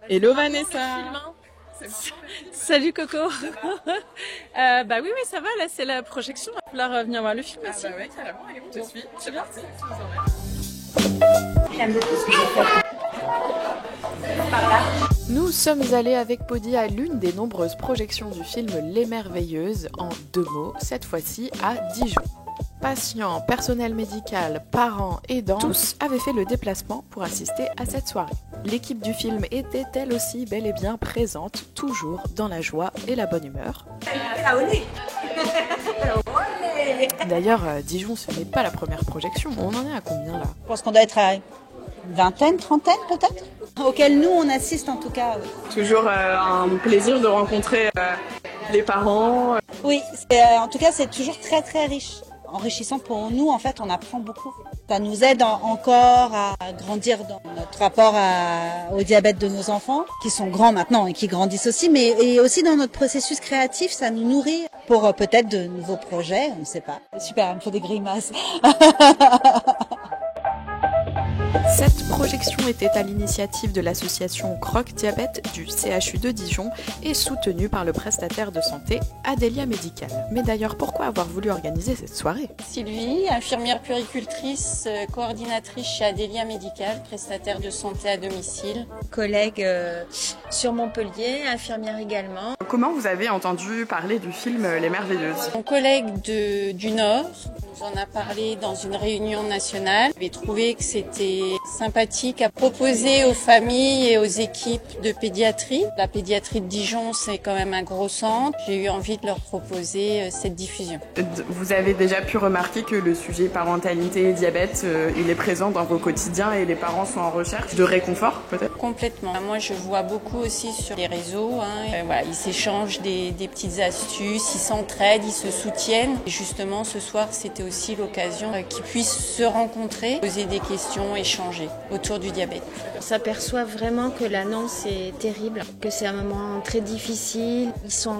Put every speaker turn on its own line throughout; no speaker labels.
Hello Vanessa.
Salut Coco. Bah oui, ça va, là c'est la projection. Il va falloir venir voir le film aussi.
Ah bah ouais, carrément, allez, on te suit. C'est parti.
J'aime beaucoup ce que je fais. Par là.
Nous sommes allés avec Podi à l'une des nombreuses projections du film Les Merveilleuses, en 2 mots, cette fois-ci à Dijon. Patients, personnel médical, parents, aidants, tous avaient fait le déplacement pour assister à cette soirée. L'équipe du film était elle aussi bel et bien présente, toujours dans la joie et la bonne humeur. D'ailleurs, Dijon, ce n'est pas la première projection. On en est à combien là?
Je pense qu'on doit être à une vingtaine, trentaine peut-être, auquel nous on assiste en tout cas. Oui.
Toujours un plaisir de rencontrer les parents.
Oui, en tout cas c'est toujours très très riche. Enrichissant pour nous, en fait, on apprend beaucoup. Ça nous aide encore à grandir dans notre rapport au diabète de nos enfants, qui sont grands maintenant et qui grandissent aussi, mais et aussi dans notre processus créatif, ça nous nourrit pour peut-être de nouveaux projets, on ne sait pas. Super, il me faut des grimaces.
Cette projection était à l'initiative de l'association Croque Diabète du CHU de Dijon et soutenue par le prestataire de santé Adélia Médical. Mais d'ailleurs, pourquoi avoir voulu organiser cette soirée?
Sylvie, infirmière puéricultrice, coordinatrice chez Adélia Médical, prestataire de santé à domicile.
Collègue sur Montpellier, infirmière également.
Comment vous avez entendu parler du film Les Merveilleuses?
Mon collègue du Nord nous en a parlé dans une réunion nationale. J'ai trouvé que c'était sympathique à proposer aux familles et aux équipes de pédiatrie. La pédiatrie de Dijon, c'est quand même un gros centre. J'ai eu envie de leur proposer cette diffusion.
Vous avez déjà pu remarquer que le sujet parentalité et diabète, il est présent dans vos quotidiens et les parents sont en recherche de réconfort peut-être?
Complètement. Moi, je vois beaucoup aussi sur les réseaux. Voilà, ils s'échangent des petites astuces, ils s'entraident, ils se soutiennent. Et justement, ce soir, c'était aussi l'occasion qu'ils puissent se rencontrer, poser des questions, échanger autour du diabète.
On s'aperçoit vraiment que l'annonce est terrible, que c'est un moment très difficile. Ils sont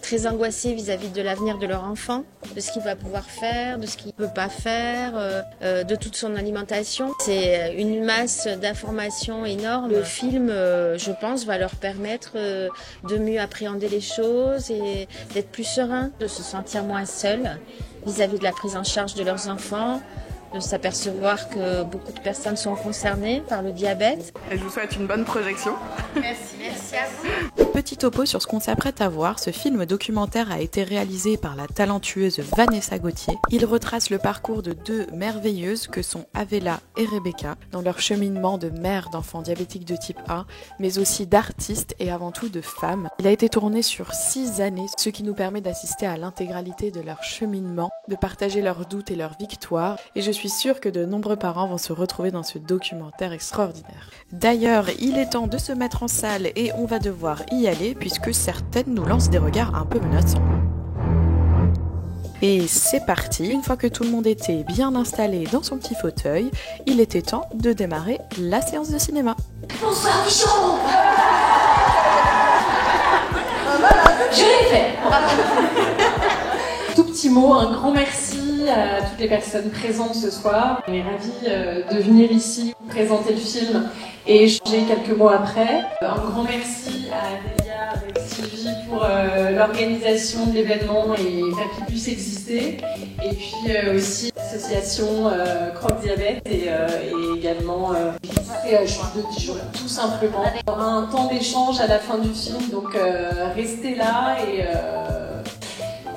très angoissés vis-à-vis de l'avenir de leur enfant, de ce qu'il va pouvoir faire, de ce qu'il ne peut pas faire, de toute son alimentation. C'est une masse d'informations énorme. Le film, je pense, va leur permettre de mieux appréhender les choses et d'être plus sereins, de se sentir moins seuls vis-à-vis de la prise en charge de leurs enfants, de s'apercevoir que beaucoup de personnes sont concernées par le diabète.
Et je vous souhaite une bonne projection.
Merci à vous.
Petit topo sur ce qu'on s'apprête à voir, ce film documentaire a été réalisé par la talentueuse Vanessa Gauthier. Il retrace le parcours de 2 merveilleuses que sont Avella et Rebecca dans leur cheminement de mère d'enfants diabétiques de type 1, mais aussi d'artistes et avant tout de femmes. Il a été tourné sur 6 années, ce qui nous permet d'assister à l'intégralité de leur cheminement, de partager leurs doutes et leurs victoires, et je suis sûre que de nombreux parents vont se retrouver dans ce documentaire extraordinaire. D'ailleurs, il est temps de se mettre en salle et on va devoir y aller puisque certaines nous lancent des regards un peu menaçants. Et c'est parti, une fois que tout le monde était bien installé dans son petit fauteuil, il était temps de démarrer la séance de cinéma.
Bonsoir Dijon. Je l'ai fait.
Tout petit mot, un grand merci à toutes les personnes présentes ce soir. On est ravis de venir ici présenter le film et échanger quelques mots après. Un grand merci à Adélia avec Sylvie pour l'organisation de l'événement et faire qu'il puisse exister. Et puis aussi l'association Croque Diabète et également CHU de Dijon, tout simplement. Il y aura un temps d'échange à la fin du film, donc restez là et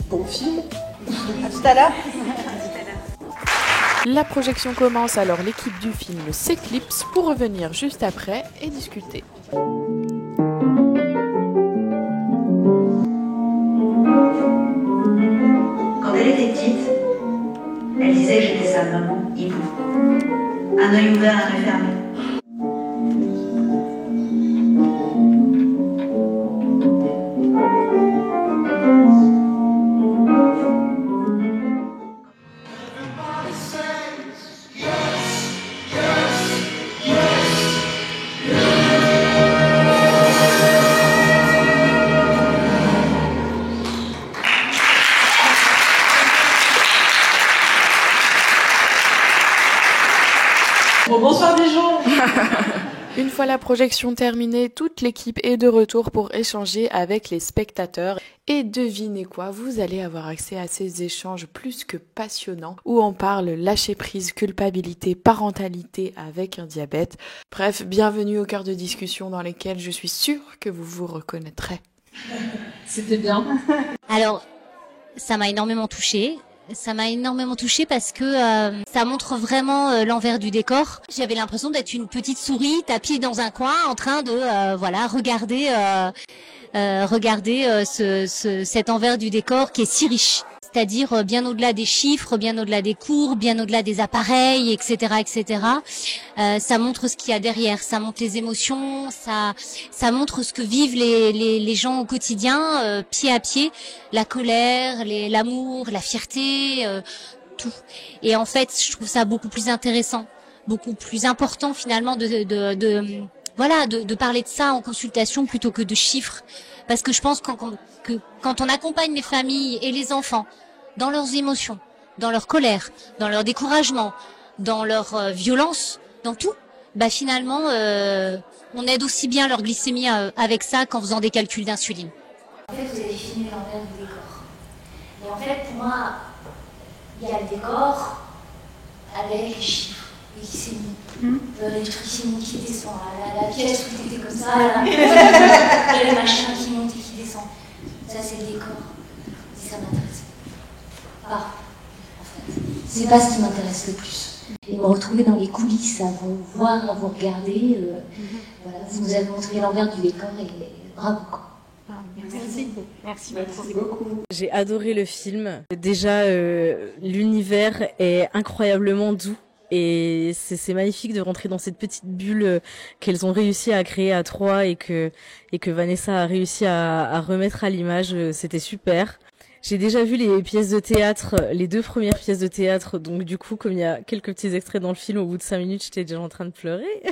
bon film.
À tout à l'heure.
La projection commence, alors l'équipe du film s'éclipse pour revenir juste après et discuter.
Quand elle était petite, elle disait que j'étais sa maman, hibou. Un œil ouvert, un œil fermé.
Bon, bonsoir Dijon.
la projection terminée, toute l'équipe est de retour pour échanger avec les spectateurs. Et devinez quoi, vous allez avoir accès à ces échanges plus que passionnants où on parle lâcher prise, culpabilité, parentalité avec un diabète. Bref, bienvenue au cœur de discussions dans lesquelles je suis sûre que vous vous reconnaîtrez.
C'était bien.
Alors, ça m'a énormément touchée. Ça m'a énormément touchée parce que ça montre vraiment l'envers du décor. J'avais l'impression d'être une petite souris tapie dans un coin en train de regarder cet envers du décor qui est si riche. C'est-à-dire bien au-delà des chiffres, bien au-delà des cours, bien au-delà des appareils, etc., etc. Ça montre ce qu'il y a derrière, ça montre les émotions, ça montre ce que vivent les gens au quotidien, pied à pied, la colère, l'amour, la fierté, tout. Et en fait, je trouve ça beaucoup plus intéressant, beaucoup plus important finalement de parler de ça en consultation plutôt que de chiffres. Parce que je pense que quand on accompagne les familles et les enfants dans leurs émotions, dans leur colère, dans leur découragement, dans leur violence, dans tout, bah finalement, on aide aussi bien leur glycémie avec ça qu'en faisant des calculs d'insuline.
En fait, vous avez filmé l'envers du décor. Et en fait, pour moi, il y a le décor avec les chiffres. Les glycémies, les trucs glycémiques qui descendent, la pièce où tu étais comme ça, il y a le machin qui monte et qui descend. Ça, c'est le décor. Et ça m'intéresse pas, en fait. C'est pas ce qui m'intéresse le plus. Et me retrouver dans les coulisses, à vous voir, à vous regarder, voilà, vous nous avez montré l'envers du décor et bravo, quoi.
Merci beaucoup.
J'ai adoré le film. Déjà, l'univers est incroyablement doux. Et c'est magnifique de rentrer dans cette petite bulle qu'elles ont réussi à créer à trois et que Vanessa a réussi à remettre à l'image. C'était super. J'ai déjà vu les pièces de théâtre, les 2 premières pièces de théâtre. Donc du coup, comme il y a quelques petits extraits dans le film, au bout de 5 minutes, j'étais déjà en train de pleurer.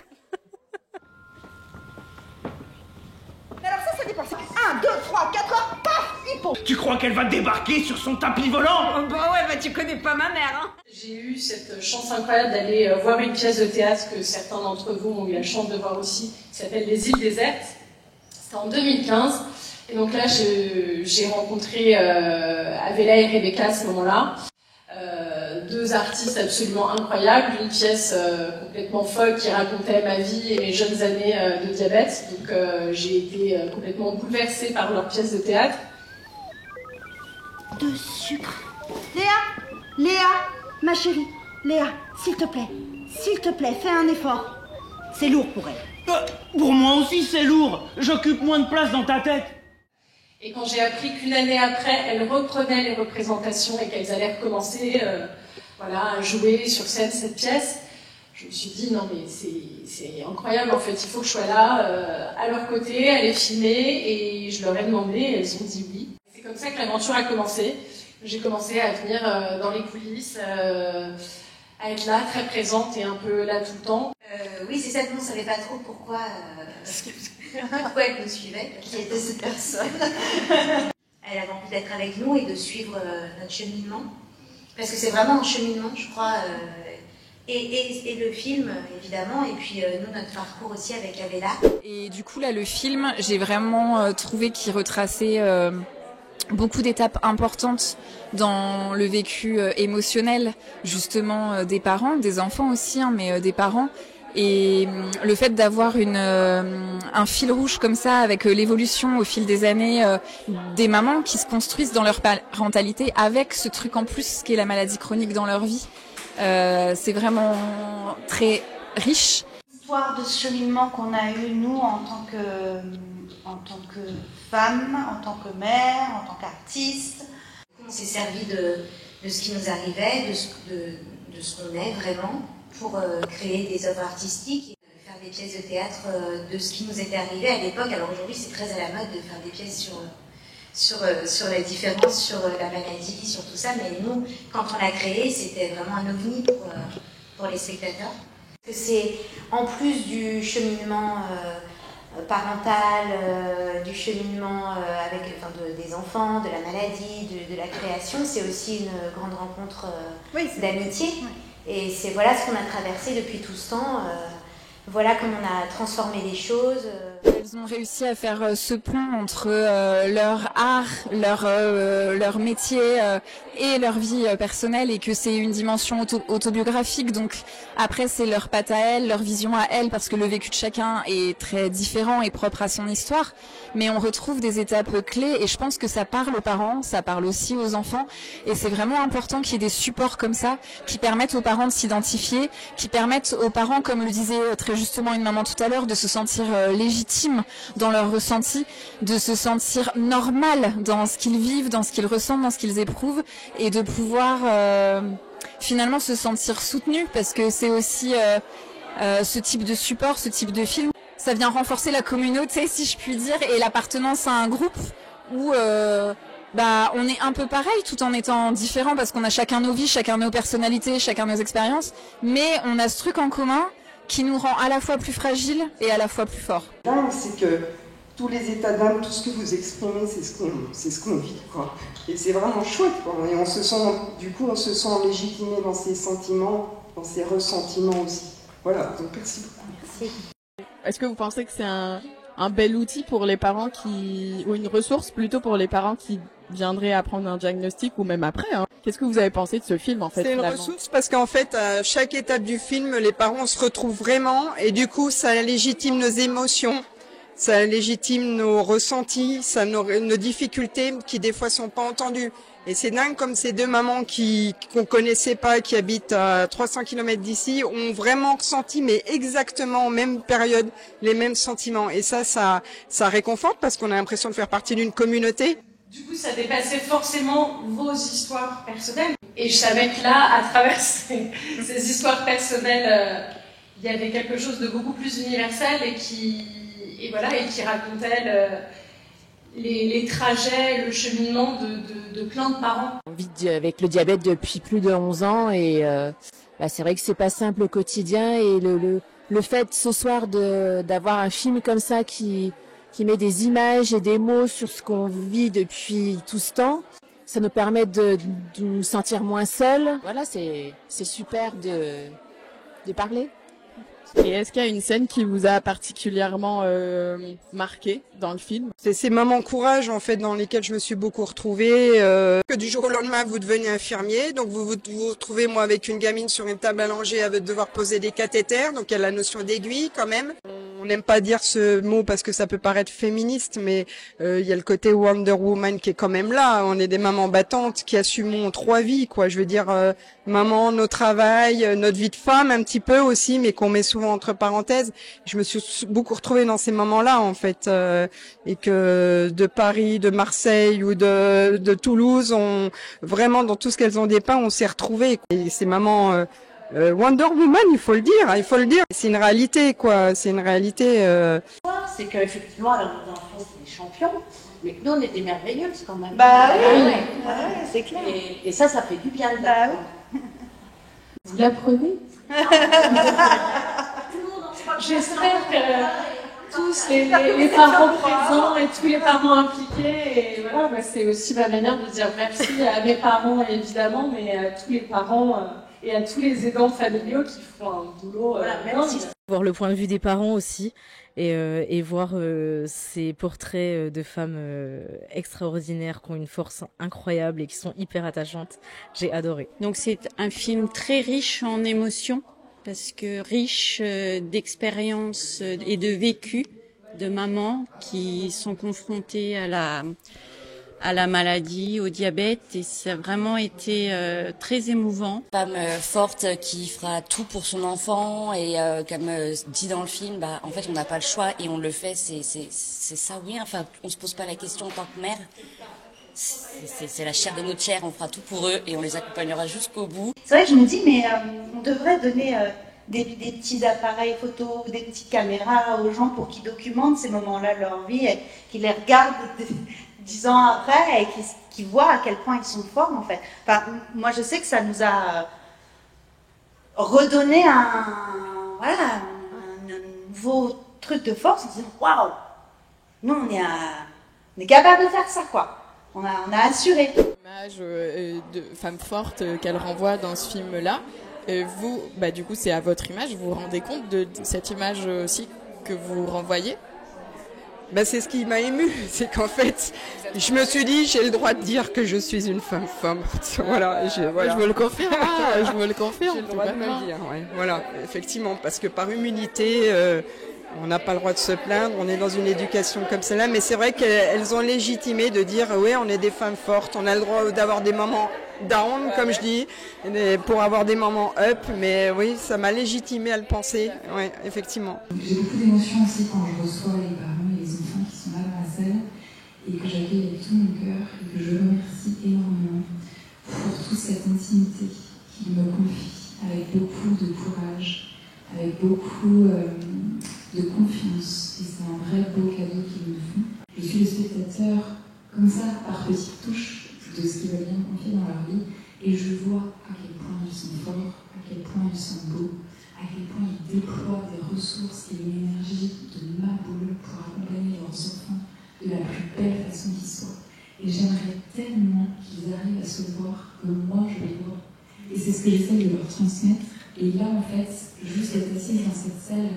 Alors ça dépend. 1, 2, 3, 4 heures, paf, il pond.
Tu crois qu'elle va débarquer sur son tapis volant?
Bah ouais, bah tu connais pas ma mère, hein.
J'ai eu cette chance incroyable d'aller voir une pièce de théâtre que certains d'entre vous ont eu la chance de voir aussi, qui s'appelle Les Îles Désertes. C'était en 2015. Et donc là, j'ai rencontré Avella et Rebecca à ce moment-là. 2 artistes absolument incroyables, une pièce complètement folle qui racontait ma vie et mes jeunes années de diabète. Donc j'ai été complètement bouleversée par leur pièce de théâtre.
De sucre. Léa, ma chérie, Léa, s'il te plaît, fais un effort. C'est lourd pour elle.
Pour moi aussi, c'est lourd. J'occupe moins de place dans ta tête.
Et quand j'ai appris qu'une année après, elles reprenaient les représentations et qu'elles allaient recommencer à jouer sur scène cette pièce, je me suis dit non mais c'est incroyable en fait, il faut que je sois là à leur côté, à les filmer, et je leur ai demandé et elles ont dit oui. C'est comme ça que l'aventure a commencé. J'ai commencé à venir dans les coulisses, à être là, très présente et un peu là tout le temps.
Oui, c'est ça, nous on savait pas trop pourquoi elle nous suivait, qui était cette personne. Elle avait envie d'être avec nous et de suivre notre cheminement. Parce que c'est vraiment un cheminement, je crois, et le film, évidemment, et puis nous, notre parcours aussi avec Avella.
Et du coup, là, le film, j'ai vraiment trouvé qu'il retraçait beaucoup d'étapes importantes dans le vécu émotionnel, justement, des parents, des enfants aussi, hein, mais des parents. Et le fait d'avoir un fil rouge comme ça, avec l'évolution au fil des années des mamans qui se construisent dans leur parentalité avec ce truc en plus qui est la maladie chronique dans leur vie, c'est vraiment très riche.
L'histoire de ce cheminement qu'on a eu, nous, en tant que femme, en tant que mère, en tant qu'artiste.
On s'est servi de ce qui nous arrivait, de ce qu'on est vraiment, pour créer des œuvres artistiques et faire des pièces de théâtre de ce qui nous était arrivé à l'époque. Alors aujourd'hui, c'est très à la mode de faire des pièces sur la différence, sur la maladie, sur tout ça. Mais nous, quand on l'a créé, c'était vraiment un ovni pour les spectateurs.
C'est en plus du cheminement parental, du cheminement des enfants, de la maladie, de la création, c'est aussi une grande rencontre d'amitié. Oui. Et c'est voilà ce qu'on a traversé depuis tout ce temps.
voilà comment on a transformé les choses.
Elles ont réussi à faire ce pont entre leur art, leur métier et leur vie personnelle, et que c'est une dimension autobiographique. Donc après, c'est leur patte à elles, leur vision à elles, parce que le vécu de chacun est très différent et propre à son histoire. Mais on retrouve des étapes clés, et je pense que ça parle aux parents, ça parle aussi aux enfants. Et c'est vraiment important qu'il y ait des supports comme ça, qui permettent aux parents de s'identifier, qui permettent aux parents, comme le disait très justement une maman tout à l'heure, de se sentir légitimes dans leur ressenti, de se sentir normal dans ce qu'ils vivent, dans ce qu'ils ressentent, dans ce qu'ils éprouvent, et de pouvoir finalement se sentir soutenus, parce que c'est aussi ce type de support, ce type de film, ça vient renforcer la communauté, si je puis dire, et l'appartenance à un groupe où on est un peu pareil tout en étant différents, parce qu'on a chacun nos vies, chacun nos personnalités, chacun nos expériences, mais on a ce truc en commun qui nous rend à la fois plus fragiles et à la fois plus forts.
C'est que tous les états d'âme, tout ce que vous exprimez, c'est ce qu'on vit, quoi. Et c'est vraiment chouette, quoi. Et on se sent légitimé dans ses sentiments, dans ses ressentiments aussi. Voilà, donc merci beaucoup.
Merci.
Est-ce que vous pensez que c'est un bel outil pour les parents ou une ressource plutôt pour les parents qui viendraient à prendre un diagnostic, ou même après, hein? Qu'est-ce que vous avez pensé de ce film, en fait?
C'est une ressource parce qu'en fait, à chaque étape du film, les parents se retrouvent vraiment, et du coup, ça légitime nos émotions, ça légitime nos ressentis, nos difficultés qui des fois sont pas entendues. Et c'est dingue comme ces deux mamans qu'on connaissait pas, qui habitent à 300 km d'ici, ont vraiment ressenti, mais exactement en même période, les mêmes sentiments. Et ça réconforte, parce qu'on a l'impression de faire partie d'une communauté.
Du coup, ça dépassait forcément vos histoires personnelles. Et je savais que là, à travers ces histoires personnelles, il y avait quelque chose de beaucoup plus universel et qui racontait les trajets, le cheminement de plein de parents.
On vit avec le diabète depuis plus de 11 ans, et c'est vrai que c'est pas simple au quotidien, et le fait ce soir d'avoir un film comme ça qui met des images et des mots sur ce qu'on vit depuis tout ce temps, ça nous permet de nous sentir moins seuls. Voilà, c'est super de parler.
Et est-ce qu'il y a une scène qui vous a particulièrement marqué dans le film?
C'est ces moments courage, en fait, dans lesquels je me suis beaucoup retrouvée. Que du jour au lendemain, vous devenez infirmier, donc vous vous retrouvez, moi, avec une gamine sur une table allongée, avec devoir poser des cathéters, donc il y a la notion d'aiguille quand même. On n'aime pas dire ce mot parce que ça peut paraître féministe, mais il y a le côté Wonder Woman qui est quand même là. On est des mamans battantes qui assumons 3 vies, quoi. Je veux dire, maman, nos travail, notre vie de femme un petit peu aussi, mais qu'on met souvent entre parenthèses. Je me suis beaucoup retrouvée dans ces moments-là, en fait, et que de Paris, de Marseille ou de Toulouse, vraiment dans tout ce qu'elles ont dépeint, on s'est retrouvés. Et ces mamans Wonder Woman, il faut le dire. C'est une réalité, quoi. C'est une réalité.
C'est qu'effectivement, alors nos enfants, c'est des champions, mais que nous, on était merveilleuses quand même.
Bah oui,
ouais, c'est clair. Et ça fait du bien.
Bah
oui.
Vous l'apprenez? J'espère que tous les parents présents et tous les parents impliqués, et voilà, c'est aussi ma manière de dire merci à mes parents évidemment, mais à tous les parents et à tous les aidants familiaux qui font un boulot.
Voir le point de vue des parents aussi, et voir ces portraits de femmes extraordinaires qui ont une force incroyable et qui sont hyper attachantes. J'ai adoré.
Donc c'est un film très riche en émotions, parce que riche d'expériences et de vécu de mamans qui sont confrontées à la maladie, au diabète, et ça a vraiment été très émouvant.
Femme forte qui fera tout pour son enfant, et comme dit dans le film, en fait on n'a pas le choix et on le fait, c'est ça, oui, enfin on se pose pas la question en tant que mère. C'est la chair de notre chair, on fera tout pour eux et on les accompagnera jusqu'au bout.
C'est vrai que je me dis, mais on devrait donner des petits appareils photo, des petites caméras aux gens pour qu'ils documentent ces moments-là de leur vie, et qu'ils les regardent 10 ans après et qu'ils voient à quel point ils sont forts, en fait. Enfin, moi, je sais que ça nous a redonné un nouveau truc de force en se disant, waouh, nous, on est capable de faire ça, quoi. On a assuré.
L'image de femme forte qu'elle renvoie dans ce film-là, Et vous, bah du coup, c'est à votre image. Vous vous rendez compte de cette image aussi que vous renvoyez?
Ben, c'est ce qui m'a ému, c'est qu'en fait, je me suis dit, j'ai le droit de dire que je suis une femme. Voilà,
je me le confirme. Je me le confirme.
J'ai le droit de me le dire. Ouais. Voilà, effectivement, parce que par humilité, on n'a pas le droit de se plaindre. On est dans une éducation comme celle-là, mais c'est vrai qu'elles ont légitimé de dire, oui, on est des femmes fortes. On a le droit d'avoir des moments down, comme je dis, pour avoir des moments up. Mais oui, ça m'a légitimé à le penser. Oui, effectivement.
J'ai beaucoup d'émotions aussi quand je reçois les parents et les enfants qui sont là dans la salle et que j'accueille avec tout mon cœur et que je remercie énormément pour toute cette intimité qu'ils me confient avec beaucoup de courage, avec beaucoup de confiance. Et c'est un vrai beau cadeau qu'ils me font. Je suis le spectateur comme ça, par petites touches, de ce qu'ils veulent bien confier dans leur vie et je vois à quel point ils sont forts, à quel point ils sont beaux, à quel point ils déploient des ressources et une énergie de ma boule pour accompagner leurs enfants de la plus belle façon qui soit. Et j'aimerais tellement qu'ils arrivent à se voir comme moi je les vois. Et c'est ce que j'essaie de leur transmettre. Et là, en fait, juste d'être assise dans cette salle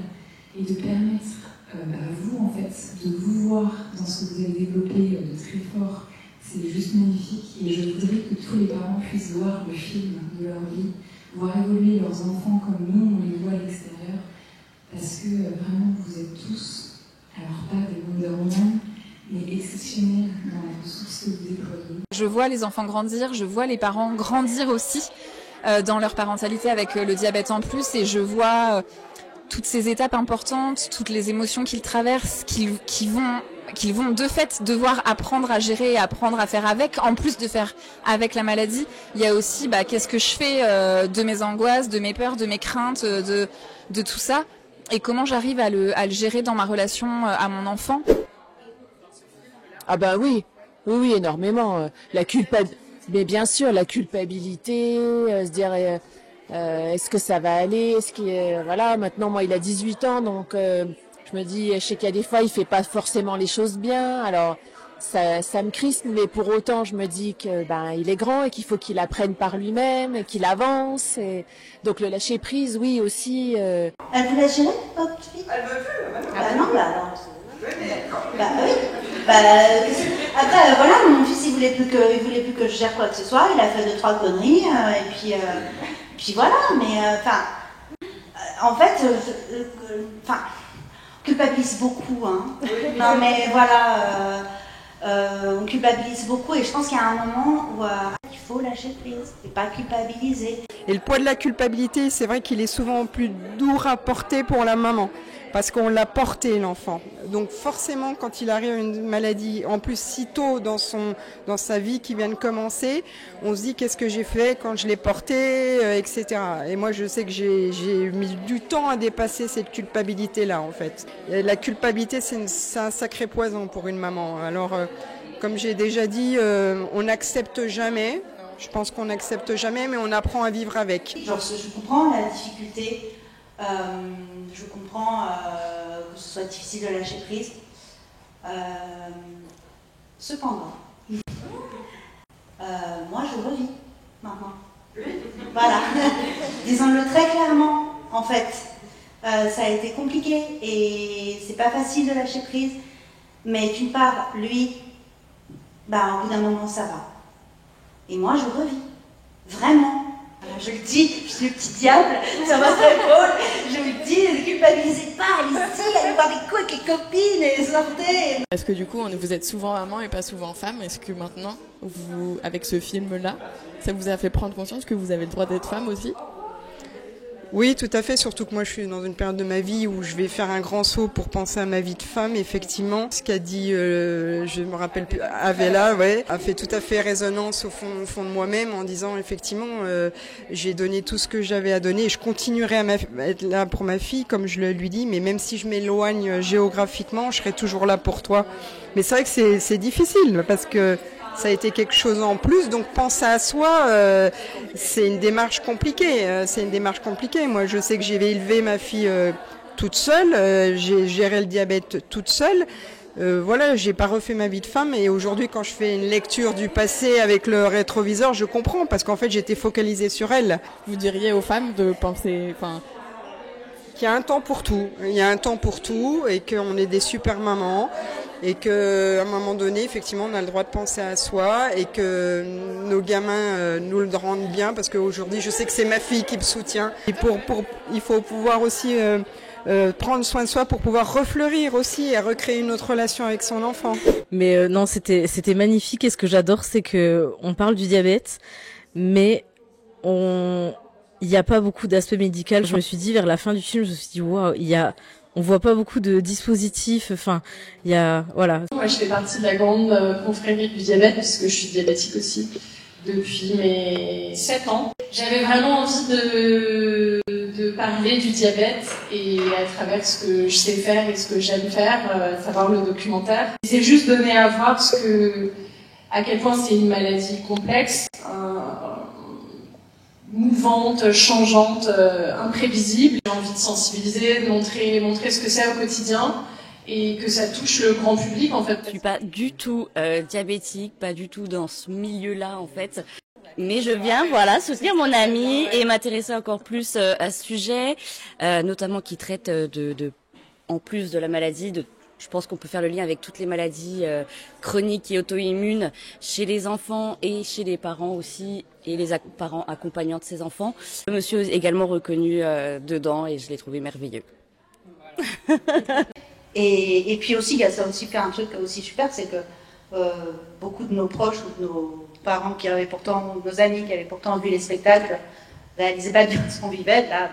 et de permettre à vous, en fait, de vous voir dans ce que vous avez développé de très fort, c'est juste magnifique. Et je voudrais que tous les parents puissent voir le film de leur vie, voir évoluer leurs enfants comme nous, on les voit à l'extérieur, parce que vraiment, vous êtes tous, alors pas des Wonder Woman, mais exceptionnels dans la ressource que vous déployez.
Je vois les enfants grandir, je vois les parents grandir aussi dans leur parentalité avec le diabète en plus, et je vois toutes ces étapes importantes, toutes les émotions qu'ils traversent, qu'ils vont de fait devoir apprendre à gérer et apprendre à faire avec. En plus de faire avec la maladie, il y a aussi qu'est-ce que je fais de mes angoisses, de mes peurs, de mes craintes, de tout ça, et comment j'arrive à le gérer dans ma relation à mon enfant.
Ah bah oui, énormément. Mais bien sûr, la culpabilité, se dire est-ce que ça va aller, voilà, maintenant moi il a 18 ans, donc je me dis, je sais qu'il y a des fois il fait pas forcément les choses bien, alors ça me crispe, mais pour autant je me dis que il est grand et qu'il faut qu'il apprenne par lui-même, et qu'il avance, et donc le lâcher prise, oui aussi.
Elle vous l'a géré, votre fille?
Elle veut plus.
Bah non, alors. Oui. Après, voilà, mon fils, il voulait plus que je gère quoi que ce soit. Il a fait 2-3 conneries, et puis voilà. Mais en fait, on culpabilise beaucoup, hein. Non, mais voilà, on culpabilise beaucoup, et je pense qu'il y a un moment où il faut lâcher prise et pas culpabiliser.
Et le poids de la culpabilité, c'est vrai qu'il est souvent plus dur à porter pour la maman, parce qu'on l'a porté, l'enfant. Donc forcément, quand il arrive à une maladie, en plus si tôt dans sa vie qui vient de commencer, on se dit qu'est-ce que j'ai fait quand je l'ai porté, etc. Et moi, je sais que j'ai mis du temps à dépasser cette culpabilité-là, en fait. Et la culpabilité, c'est un sacré poison pour une maman. Alors, comme j'ai déjà dit, on n'accepte jamais. Je pense qu'on n'accepte jamais, mais on apprend à vivre avec.
Genre, je comprends la difficulté. Je comprends que ce soit difficile de lâcher prise. Cependant, moi je revis maintenant. Voilà. Disons-le très clairement, en fait. Ça a été compliqué et c'est pas facile de lâcher prise. Mais d'une part, lui, au bout d'un moment ça va. Et moi je revis. Vraiment. Je le dis, je suis le petit diable sur votre épaule, je vous le dis, ne culpabilisez pas, allez-y, allez boire des coups avec les copines et sortez.
Est-ce que du coup, vous êtes souvent maman et pas souvent femme? Est-ce que maintenant, avec ce film-là, ça vous a fait prendre conscience que vous avez le droit d'être femme aussi?
Oui, tout à fait, surtout que moi je suis dans une période de ma vie où je vais faire un grand saut pour penser à ma vie de femme, effectivement. Ce qu'a dit, je me rappelle plus, Avella, a fait tout à fait résonance au fond de moi-même en disant effectivement, j'ai donné tout ce que j'avais à donner et je continuerai à être là pour ma fille, comme je le lui dis, mais même si je m'éloigne géographiquement, je serai toujours là pour toi. Mais c'est vrai que c'est difficile parce que ça a été quelque chose en plus, donc penser à soi, c'est une démarche compliquée. Moi, je sais que j'ai élevé ma fille toute seule, j'ai géré le diabète toute seule. Voilà, j'ai pas refait ma vie de femme et aujourd'hui quand je fais une lecture du passé avec le rétroviseur, je comprends parce qu'en fait j'étais focalisée sur elle.
Vous diriez aux femmes de penser,
qu'il y a un temps pour tout, il y a un temps pour tout et qu'on est des super mamans et qu'à un moment donné, effectivement, on a le droit de penser à soi et que nos gamins nous le rendent bien parce qu'aujourd'hui, je sais que c'est ma fille qui me soutient. Et il faut pouvoir aussi prendre soin de soi pour pouvoir refleurir aussi et recréer une autre relation avec son enfant.
Mais non, c'était magnifique et ce que j'adore, c'est que on parle du diabète, mais il n'y a pas beaucoup d'aspect médical. Je me suis dit vers la fin du film, je me suis dit waouh, on voit pas beaucoup de dispositifs. Enfin, voilà.
Moi, je fais partie de la grande confrérie du diabète puisque je suis diabétique aussi depuis mes 7 ans. J'avais vraiment envie de parler du diabète et à travers ce que je sais faire et ce que j'aime faire, à savoir le documentaire. C'est juste donner à voir à quel point c'est une maladie complexe, mouvante, changeante, imprévisible. J'ai envie de sensibiliser, de montrer ce que c'est au quotidien et que ça touche le grand public en fait.
Je suis pas du tout diabétique, pas du tout dans ce milieu-là en fait. Mais je viens soutenir mon amie et m'intéresser encore plus à ce sujet, notamment qui traite en plus de la maladie, je pense qu'on peut faire le lien avec toutes les maladies chroniques et auto-immunes chez les enfants et chez les parents aussi, et les parents accompagnants de ces enfants. Le monsieur est également reconnu dedans et je l'ai trouvé merveilleux.
Et puis aussi, il y a ça aussi, un truc aussi super, c'est que beaucoup de nos proches ou de nos parents qui avaient pourtant, nos amis qui avaient pourtant vu les spectacles, réalisaient pas bien ce qu'on vivait, là,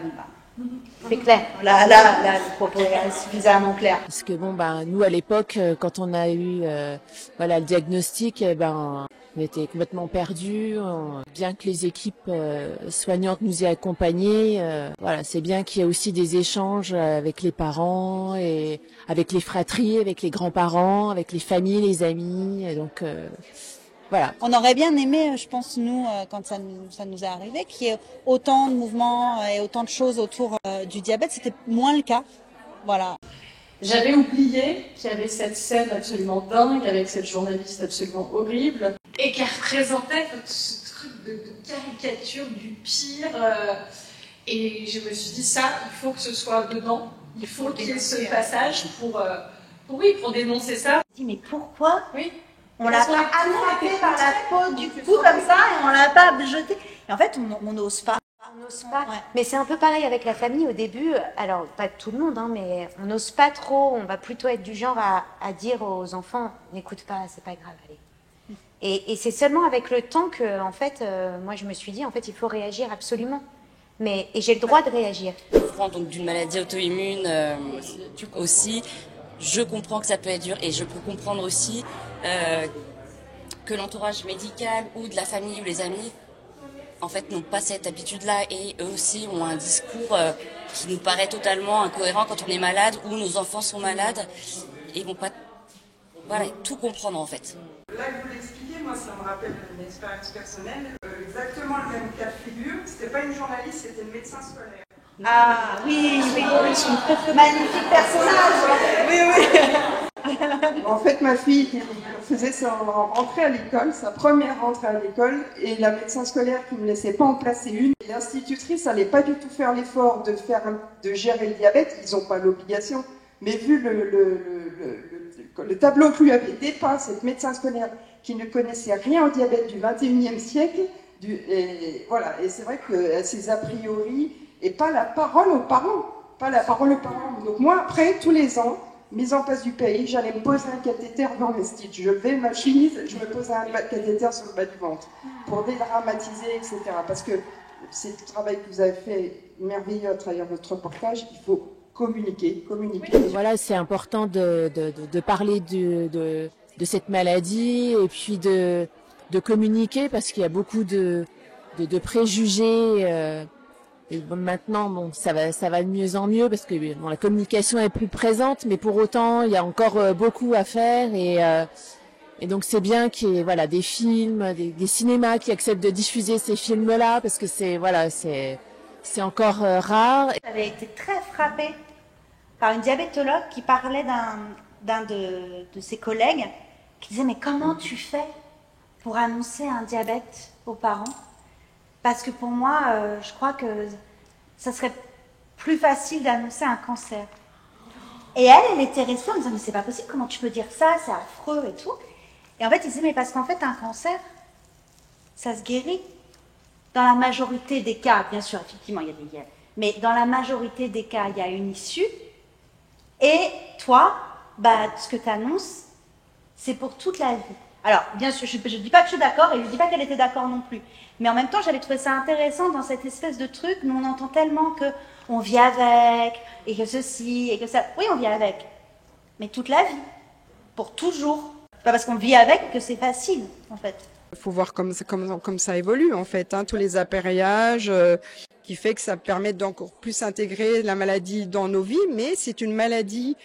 c'est clair. Là, le propos est suffisamment clair.
Parce que nous à l'époque, quand on a eu le diagnostic, on était complètement perdus. Bien que les équipes soignantes nous aient accompagnés, c'est bien qu'il y ait aussi des échanges avec les parents et avec les fratries, avec les grands-parents, avec les familles, les amis. Et donc voilà.
On aurait bien aimé, je pense, nous, quand ça nous est arrivé, qu'il y ait autant de mouvements et autant de choses autour du diabète. C'était moins le cas. Voilà.
J'avais oublié qu'il y avait cette scène absolument dingue avec cette journaliste absolument horrible et qui représentait ce truc de caricature du pire. Et je me suis dit, ça, il faut que ce soit dedans. Il faut qu'il y ait ce passage pour dénoncer ça.
Je me dis, mais pourquoi on l'a
Parce
pas attrapé par la peau du cou comme ça et on l'a pas jeté. Et en fait, on n'ose pas.
On n'ose pas. Ouais. Mais c'est un peu pareil avec la famille au début. Alors, pas tout le monde, mais on n'ose pas trop. On va plutôt être du genre à dire aux enfants, n'écoute pas, c'est pas grave, allez. Et c'est seulement avec le temps que, en fait, moi je me suis dit, en fait, il faut réagir absolument. Et j'ai le droit de réagir.
Souffrant donc d'une maladie auto-immune aussi. Je comprends que ça peut être dur et je peux comprendre aussi que l'entourage médical ou de la famille ou les amis en fait n'ont pas cette habitude-là et eux aussi ont un discours qui nous paraît totalement incohérent quand on est malade ou nos enfants sont malades et vont pas tout comprendre en fait.
Là que vous l'expliquez, moi ça me rappelle une expérience personnelle, exactement le même cas de figure. C'était pas une journaliste, c'était une médecin scolaire.
Ah oui, magnifique personnage.
Oui. En fait, ma fille faisait sa rentrée à l'école, sa première rentrée à l'école, et la médecin scolaire qui ne me laissait pas en placer une. L'institutrice n'allait pas du tout faire l'effort de gérer le diabète, ils n'ont pas l'obligation. Mais vu le tableau que lui avait dépeint cette médecin scolaire qui ne connaissait rien au diabète du 21e siècle, et c'est vrai que ces a priori, et pas la parole aux parents. Donc moi, après, tous les ans, mise en place du pays, j'allais me poser un cathéter dans mes stitches. Je levais ma chemise, je me posais un cathéter sur le bas du ventre pour dédramatiser, etc. Parce que c'est le travail que vous avez fait merveilleux à travers votre reportage, il faut communiquer.
Voilà, c'est important de parler de cette maladie et puis de communiquer parce qu'il y a beaucoup de préjugés. Et maintenant, ça va de mieux en mieux parce que la communication est plus présente, mais pour autant, il y a encore beaucoup à faire et donc c'est bien qu'il y ait des films, des cinémas qui acceptent de diffuser ces films-là parce que c'est encore rare.
J'avais été très frappée par une diabétologue qui parlait d'un de ses collègues qui disait « Mais comment tu fais pour annoncer un diabète aux parents ? Parce que pour moi, je crois que ça serait plus facile d'annoncer un cancer. » Et elle était restée en disant « Mais c'est pas possible, comment tu peux dire ça, c'est affreux et tout. » Et en fait, il disait « Mais parce qu'en fait, un cancer, ça se guérit. Dans la majorité des cas, bien sûr, effectivement, il y a des guerres, mais dans la majorité des cas, il y a une issue. Et toi, ce que tu annonces, c'est pour toute la vie. » Alors, bien sûr, je ne dis pas que je suis d'accord et je ne dis pas qu'elle était d'accord non plus. Mais en même temps, j'avais trouvé ça intéressant dans cette espèce de truc. Nous, on entend tellement qu'on vit avec, et que ceci, et que ça. Oui, on vit avec. Mais toute la vie. Pour toujours. C'est pas parce qu'on vit avec que c'est facile, en fait.
Il faut voir comme ça évolue, en fait. Hein, tous les appareillages qui fait que ça permet d'encore plus intégrer la maladie dans nos vies. Mais c'est une maladie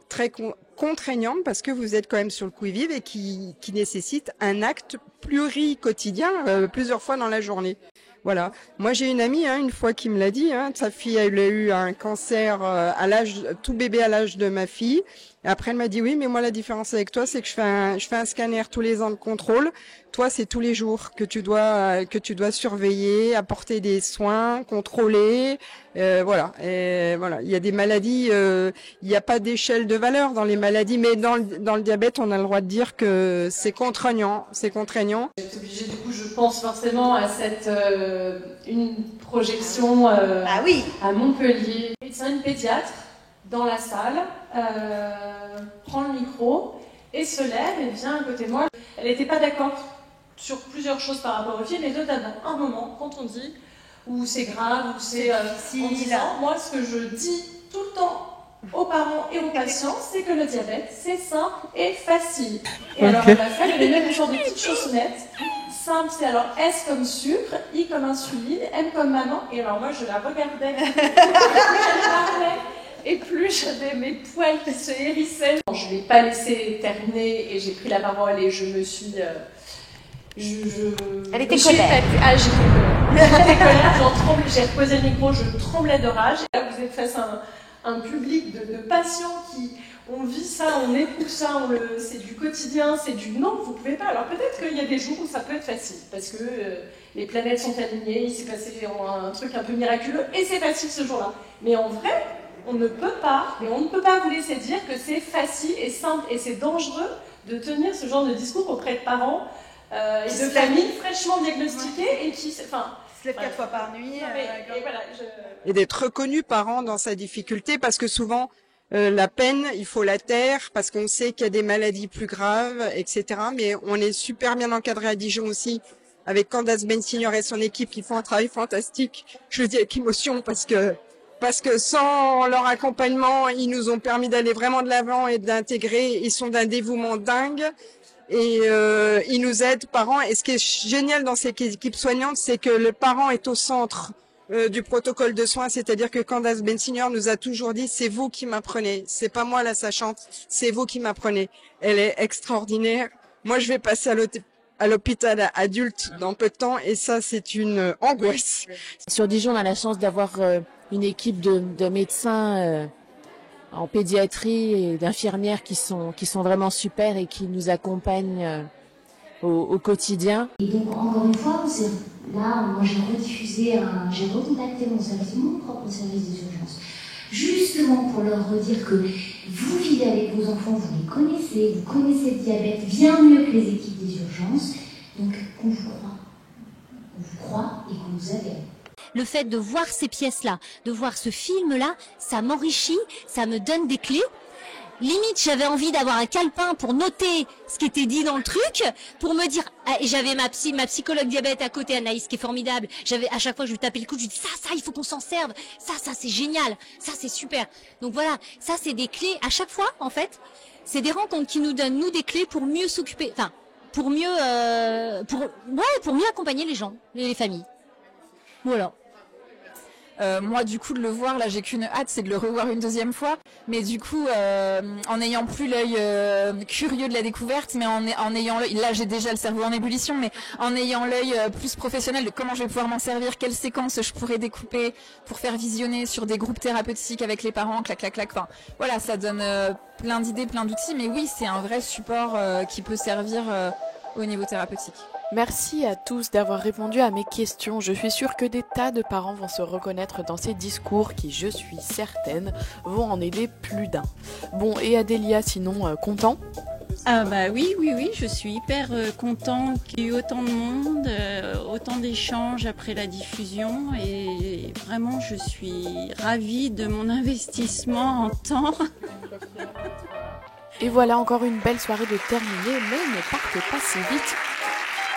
très contraignante parce que vous êtes quand même sur le qui-vive et qui nécessite un acte pluri-quotidien plusieurs fois dans la journée. Voilà. Moi, j'ai une amie, une fois qui me l'a dit, sa fille, elle a eu un cancer tout bébé à l'âge de ma fille. Et après, elle m'a dit, oui, mais moi, la différence avec toi, c'est que je fais un scanner tous les ans de contrôle. Toi, c'est tous les jours que tu dois surveiller, apporter des soins, contrôler. Voilà. Et voilà. Il y a des maladies, il n'y a pas d'échelle de valeur dans les maladies, mais dans le diabète, on a le droit de dire que c'est contraignant. C'est contraignant.
Vous êtes obligé, du coup, je pense forcément à une projection à Montpellier. Une pédiatre dans la salle, prend le micro et se lève et vient à côté de moi. Elle n'était pas d'accord sur plusieurs choses par rapport au film, et notamment un moment, quand on dit où c'est grave, où c'est difficile. Moi, ce que je dis tout le temps aux parents et aux patients, c'est que le diabète, c'est simple et facile. Et alors, elle m'a fait, elle avait même une sorte de petite chaussonnette. Simple, c'est alors S comme sucre, I comme insuline, M comme maman. Et alors moi, je la regardais. Plus elle parlait, et plus j'avais mes poils qui se hérissaient. Je ne l'ai pas laissé terminer et j'ai pris la parole et je me suis...
Elle était colère.
J'étais colère, j'en tremblais, j'ai reposé le micro, je tremblais de rage. Et là, vous êtes face à un public de patients qui... On vit ça, on éprouve ça, c'est du quotidien, c'est du non, vous pouvez pas. Alors peut-être qu'il y a des jours où ça peut être facile, parce que les planètes sont alignées, il s'est passé un truc un peu miraculeux, et c'est facile ce jour-là. Mais en vrai, on ne peut pas vous laisser dire que c'est facile et simple, et c'est dangereux de tenir ce genre de discours auprès de parents et de familles fraîchement diagnostiquées et qui... Enfin,
se lève 4 fois par nuit.
Et d'être reconnu parent dans sa difficulté, parce que souvent... la peine, il faut la taire parce qu'on sait qu'il y a des maladies plus graves, etc. Mais on est super bien encadré à Dijon aussi, avec Candace Bensignor et son équipe qui font un travail fantastique. Je le dis avec émotion parce que sans leur accompagnement, ils nous ont permis d'aller vraiment de l'avant et d'intégrer. Ils sont d'un dévouement dingue et ils nous aident, parents. Et ce qui est génial dans cette équipe soignante, c'est que le parent est au centre du protocole de soins, c'est-à-dire que Candace Bensignor nous a toujours dit, c'est vous qui m'apprenez, c'est pas moi la sachante, c'est vous qui m'apprenez. Elle est extraordinaire. Moi, je vais passer à l'hôpital adulte dans peu de temps, et ça, c'est une angoisse.
Sur Dijon, on a la chance d'avoir une équipe de médecins en pédiatrie et d'infirmières qui sont vraiment super et qui nous accompagnent au quotidien.
Et donc, encore une fois, moi j'ai recontacté mon propre service des urgences, justement pour leur redire que vous vivez avec vos enfants, vous les connaissez, vous connaissez le diabète bien mieux que les équipes des urgences, donc qu'on vous croit et qu'on vous aide.
Le fait de voir ces pièces-là, de voir ce film-là, ça m'enrichit, ça me donne des clés. Limite, j'avais envie d'avoir un calepin pour noter ce qui était dit dans le truc, pour me dire, et j'avais ma psychologue diabète à côté, Anaïs, qui est formidable. À chaque fois, je lui tapais le coude, je lui dis, ça, il faut qu'on s'en serve. Ça, c'est génial. Ça, c'est super. Donc voilà, ça, c'est des clés. À chaque fois, en fait, c'est des rencontres qui nous donnent, nous, des clés pour mieux s'occuper, enfin, pour mieux accompagner les gens, les familles. Voilà.
Moi, du coup, de le voir, là, j'ai qu'une hâte, c'est de le revoir une deuxième fois. Mais du coup, en n'ayant plus l'œil curieux de la découverte, mais en ayant l'œil, là, j'ai déjà le cerveau en ébullition, mais en ayant l'œil plus professionnel de comment je vais pouvoir m'en servir, quelles séquences je pourrais découper pour faire visionner sur des groupes thérapeutiques avec les parents, clac, clac, clac. Enfin, voilà, ça donne plein d'idées, plein d'outils. Mais oui, c'est un vrai support qui peut servir au niveau thérapeutique.
Merci à tous d'avoir répondu à mes questions. Je suis sûre que des tas de parents vont se reconnaître dans ces discours qui, je suis certaine, vont en aider plus d'un. Bon, et Adélia, sinon, content ?
Ah bah oui, je suis hyper content qu'il y ait eu autant de monde, autant d'échanges après la diffusion et vraiment je suis ravie de mon investissement en temps.
Et voilà encore une belle soirée de terminée, mais ne partez pas si vite.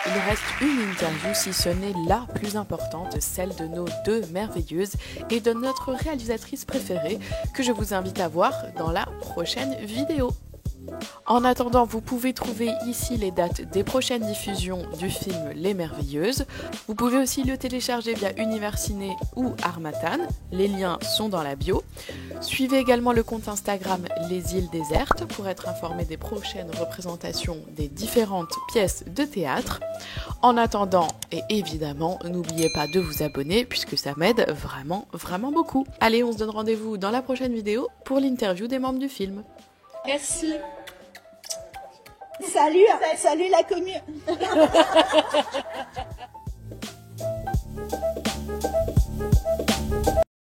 Il reste une interview, si ce n'est la plus importante, celle de nos deux merveilleuses et de notre réalisatrice préférée que je vous invite à voir dans la prochaine vidéo. En attendant, vous pouvez trouver ici les dates des prochaines diffusions du film Les Merveilleuses. Vous pouvez aussi le télécharger via Universiné ou Harmattan. Les liens sont dans la bio. Suivez également le compte Instagram Les Îles Désertes pour être informé des prochaines représentations des différentes pièces de théâtre. En attendant, et évidemment, n'oubliez pas de vous abonner puisque ça m'aide vraiment, vraiment beaucoup. Allez, on se donne rendez-vous dans la prochaine vidéo pour l'interview des membres du film.
Merci.
Salut la commune.